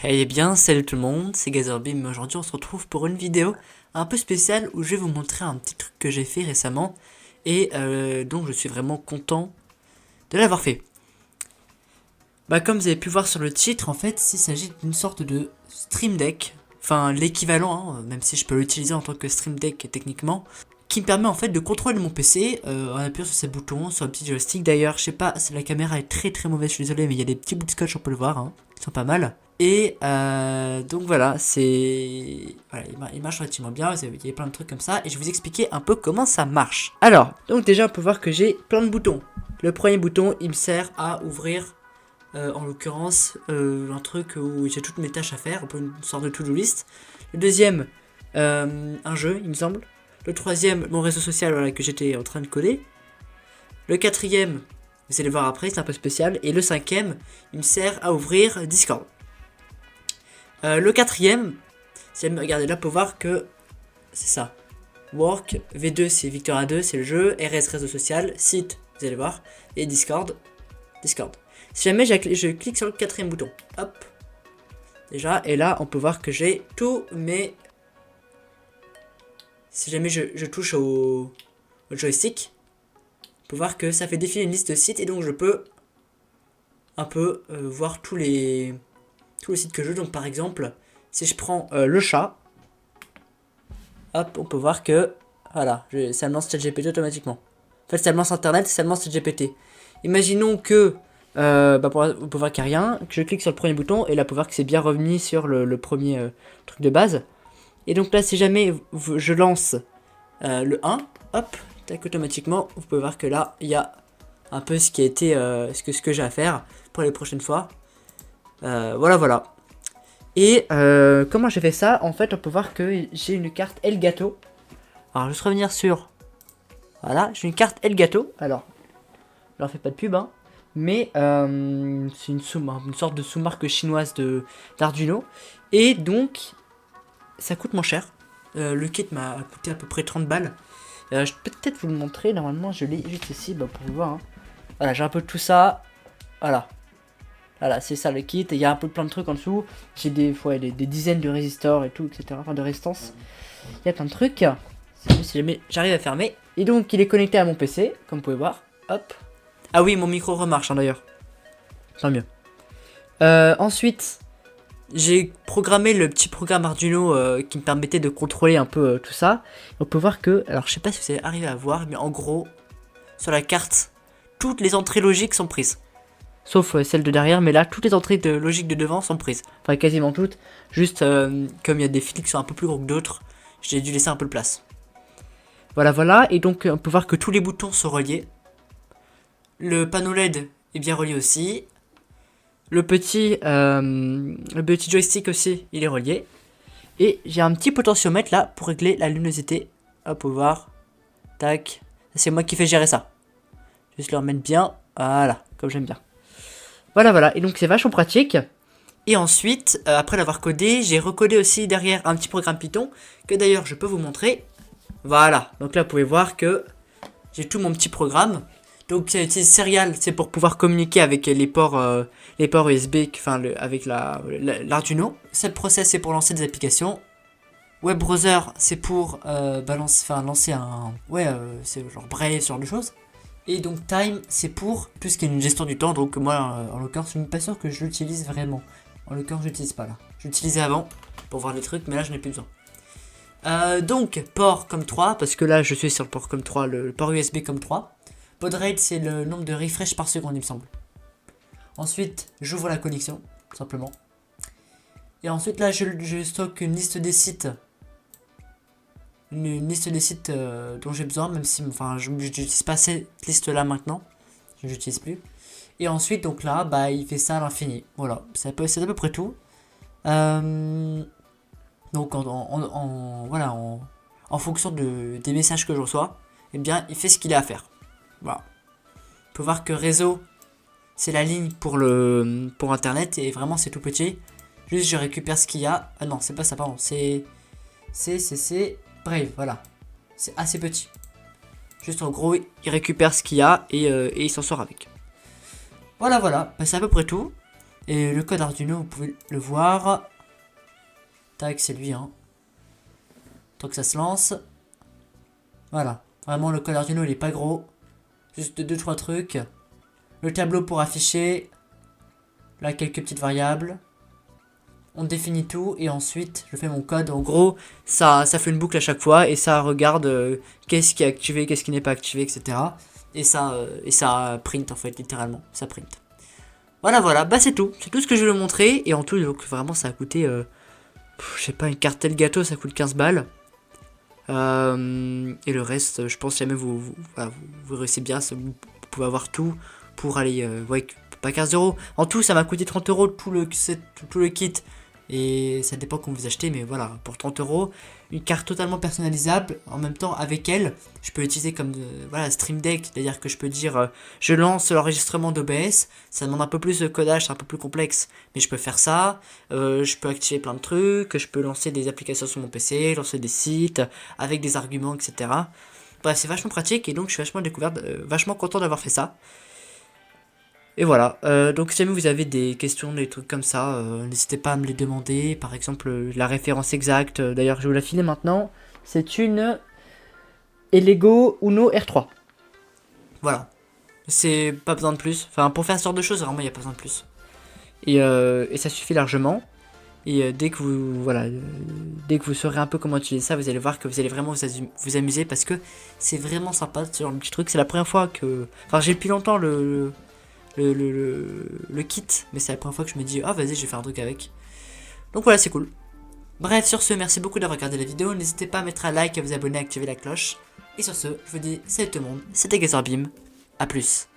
Eh bien, salut tout le monde, c'est Gazerbim. Aujourd'hui, on se retrouve pour une vidéo un peu spéciale où je vais vous montrer un petit truc que j'ai fait récemment et donc je suis vraiment content de l'avoir fait. Comme vous avez pu voir sur le titre, en fait, il s'agit d'une sorte de Stream Deck, enfin l'équivalent, hein, même si je peux l'utiliser en tant que Stream Deck techniquement, qui me permet en fait de contrôler mon PC en appuyant sur ces boutons, sur un petit joystick. D'ailleurs, je sais pas, la caméra est très mauvaise, je suis désolé, mais il y a des petits bouts de scotch, on peut le voir, hein, qui sont pas mal. Et donc voilà, il marche relativement bien, il y a plein de trucs comme ça, et je vais vous expliquer un peu comment ça marche. Alors, donc déjà on peut voir que j'ai plein de boutons. Le premier bouton, il me sert à ouvrir, en l'occurrence, un truc où j'ai toutes mes tâches à faire, un peu une sorte de to-do list. Le deuxième, un jeu, il me semble. Le troisième, mon réseau social, voilà, que j'étais en train de coder. Le quatrième, vous allez voir après, c'est un peu spécial. Et le cinquième, il me sert à ouvrir Discord. Le quatrième, si vous regardez là pour voir que c'est ça. Work, V2 c'est Victoria 2, c'est le jeu, RS réseau social, site, vous allez voir, et Discord. Si jamais je clique sur le quatrième bouton, hop, déjà, et là on peut voir que j'ai tous mes... Si jamais je touche au joystick, on peut voir que ça fait défiler une liste de sites et donc je peux un peu voir tous les sites que je veux. Donc par exemple, si je prends le chat, hop, on peut voir que voilà, ça me lance ChatGPT automatiquement. En fait, ça me lance Internet, ça me lance ChatGPT. Imaginons que on peut voir qu'il n'y a rien, que je clique sur le premier bouton et là, on peut voir que c'est bien revenu sur le premier truc de base. Et donc là, si jamais je lance le 1, hop, tac, automatiquement, vous pouvez voir que là, il y a un peu ce qui a été, ce que j'ai à faire pour les prochaines fois. Voilà. Et comment j'ai fait ça? En fait, on peut voir que j'ai une carte Elgato. Alors, juste revenir sur... Voilà, j'ai une carte Elgato. Alors, je leur fais pas de pub, hein. Mais c'est une sorte de sous-marque chinoise d'Arduino. Et donc, ça coûte moins cher. Le kit m'a coûté à peu près 30 balles. Je peux peut-être vous le montrer. Normalement, je l'ai juste ici pour vous voir. Hein. Voilà, j'ai un peu tout ça. Voilà, c'est ça le kit. Il y a un peu plein de trucs en dessous. J'ai des dizaines de résistors et tout, etc. Enfin, de résistance. Il y a plein de trucs. Si jamais j'arrive à fermer. Et donc, il est connecté à mon PC, comme vous pouvez voir. Hop. Ah oui, mon micro remarche, hein, d'ailleurs. Tant mieux. Ensuite, j'ai programmé le petit programme Arduino qui me permettait de contrôler un peu tout ça. On peut voir que, alors je sais pas si vous allez arriver à voir, mais en gros, sur la carte, toutes les entrées logiques sont prises. Sauf celle de derrière, mais là, toutes les entrées logiques de devant sont prises. Enfin, quasiment toutes. Juste, comme il y a des fils qui sont un peu plus gros que d'autres, j'ai dû laisser un peu de place. Voilà. Et donc, on peut voir que tous les boutons sont reliés. Le panneau LED est bien relié aussi. Le petit joystick aussi, il est relié. Et j'ai un petit potentiomètre là pour régler la luminosité. Hop, on va voir. Tac. C'est moi qui fais gérer ça. Juste le remettre bien. Voilà, comme j'aime bien. Voilà. Et donc c'est vachement pratique. Et ensuite, après l'avoir codé, j'ai recodé aussi derrière un petit programme Python. Que d'ailleurs je peux vous montrer. Voilà. Donc là vous pouvez voir que j'ai tout mon petit programme. Donc c'est Serial, c'est pour pouvoir communiquer avec les ports USB, enfin avec l'Arduino. Set Process, c'est pour lancer des applications. Web Browser, c'est pour lancer un... c'est genre Brave, ce genre de choses. Et donc Time, c'est pour tout ce qui est une gestion du temps. Donc moi, en l'occurrence, je ne suis pas sûr que je l'utilise vraiment. En l'occurrence, je l'utilise pas là. Je l'utilisais avant pour voir les trucs, mais là, je n'ai plus besoin. Donc, port comme 3, parce que là, je suis sur le port comme 3, le port USB comme 3. Baud rate, c'est le nombre de refresh par seconde, il me semble. Ensuite, j'ouvre la connexion, tout simplement. Et ensuite, là, je stocke une liste des sites. Une liste des sites dont j'ai besoin, même si je n'utilise pas cette liste-là maintenant. Je ne l'utilise plus. Et ensuite, donc là, il fait ça à l'infini. Voilà, c'est à peu près tout. Donc, en fonction des messages que je reçois, eh bien, il fait ce qu'il a à faire. Voilà. On peut voir que réseau, c'est la ligne pour internet et vraiment c'est tout petit. Juste je récupère ce qu'il y a. Ah non, c'est pas ça, pardon. C'est Brave, voilà. C'est assez petit. Juste en gros, il récupère ce qu'il y a et il s'en sort avec. Voilà. C'est à peu près tout. Et le code Arduino, vous pouvez le voir. Tac, c'est lui, hein. Tant que ça se lance. Voilà. Vraiment, le code Arduino, il est pas gros. Juste 2-3 trucs. Le tableau pour afficher. Là, quelques petites variables. On définit tout et ensuite, je fais mon code. En gros, ça fait une boucle à chaque fois et ça regarde qu'est-ce qui est activé, qu'est-ce qui n'est pas activé, etc. Et ça print, en fait, littéralement. Ça print. Voilà, bah c'est tout. C'est tout ce que je vais vous montrer. Et en tout, donc, vraiment, ça a coûté... je sais pas, une cartelle gâteau, ça coûte 15 balles. Et le reste, je pense, si jamais vous réussissez bien, vous pouvez avoir tout pour aller... ouais, pas 15 euros. En tout, ça m'a coûté 30 euros tout le kit. Et ça dépend quand vous achetez, mais voilà, pour 30 euros, une carte totalement personnalisable. En même temps, avec elle, je peux l'utiliser comme voilà, Stream Deck, c'est-à-dire que je peux dire, je lance l'enregistrement d'OBS. Ça demande un peu plus de codage, c'est un peu plus complexe, mais je peux faire ça. Je peux activer plein de trucs, je peux lancer des applications sur mon PC, lancer des sites avec des arguments, etc. Bref, c'est vachement pratique et donc je suis vachement content d'avoir fait ça. Et voilà, donc si jamais vous avez des questions, des trucs comme ça, n'hésitez pas à me les demander. Par exemple, la référence exacte, d'ailleurs je vais vous la filer maintenant, c'est une Elego Uno R3. Voilà, c'est pas besoin de plus, enfin pour faire ce genre de choses, vraiment il n'y a pas besoin de plus. Et ça suffit largement. Et dès que vous saurez un peu comment utiliser ça, vous allez voir que vous allez vraiment vous amuser parce que c'est vraiment sympa ce genre de petit truc. C'est la première fois que... Enfin j'ai depuis longtemps le kit, mais c'est la première fois que je me dis ah vas-y je vais faire un truc avec. Donc voilà, c'est cool. Bref, sur ce, merci beaucoup d'avoir regardé la vidéo. N'hésitez pas à mettre un like, à vous abonner, à activer la cloche. Et sur ce, je vous dis salut tout le monde, c'était GazorBeam, à plus.